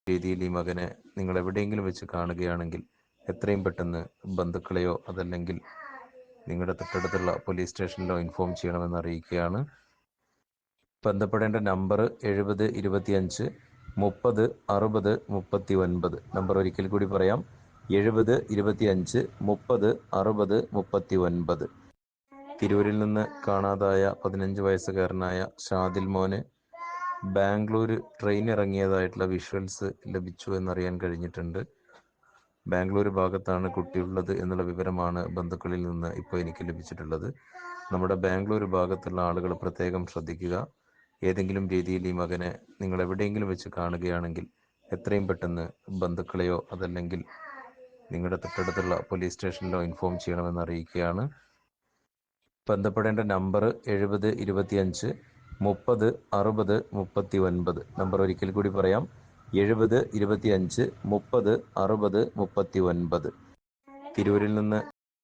രീതിയിൽ ഈ മകനെ നിങ്ങൾ എവിടെയെങ്കിലും വെച്ച് കാണുകയാണെങ്കിൽ എത്രയും പെട്ടെന്ന് ബന്ധുക്കളെയോ അതല്ലെങ്കിൽ നിങ്ങളുടെ തൊട്ടടുത്തുള്ള പോലീസ് സ്റ്റേഷനിലോ ഇൻഫോം ചെയ്യണമെന്ന് അറിയിക്കുകയാണ്. ബന്ധപ്പെടേണ്ട നമ്പർ 7025 30 60 39. നമ്പർ ഒരിക്കൽ കൂടി പറയാം, 7025 30 60 39. തിരൂരിൽ നിന്ന് കാണാതായ 15 വയസ്സുകാരനായ ഷാദിൽ മോന് ബാംഗ്ലൂർ ട്രെയിൻ ഇറങ്ങിയതായിട്ടുള്ള വിഷ്വൽസ് ലഭിച്ചു എന്നറിയാൻ കഴിഞ്ഞിട്ടുണ്ട്. ബാംഗ്ലൂർ ഭാഗത്താണ് കുട്ടിയുള്ളത് എന്നുള്ള വിവരമാണ് ബന്ധുക്കളിൽ നിന്ന് ഇപ്പോൾ എനിക്ക് ലഭിച്ചിട്ടുള്ളത്. നമ്മുടെ ബാംഗ്ലൂർ ഭാഗത്തുള്ള ആളുകൾ പ്രത്യേകം ശ്രദ്ധിക്കുക. ഏതെങ്കിലും രീതിയിൽ ഈ മകനെ നിങ്ങൾ എവിടെയെങ്കിലും വെച്ച് കാണുകയാണെങ്കിൽ എത്രയും പെട്ടെന്ന് ബന്ധുക്കളെയോ അതല്ലെങ്കിൽ നിങ്ങളുടെ തൊട്ടടുത്തുള്ള പോലീസ് സ്റ്റേഷനിലോ ഇൻഫോം ചെയ്യണമെന്ന് അറിയിക്കുകയാണ്. ബന്ധപ്പെടേണ്ട നമ്പർ 7025 30 60 39. നമ്പർ ഒരിക്കൽ കൂടി പറയാം, 7025 30 60 39. തിരൂരിൽ നിന്ന്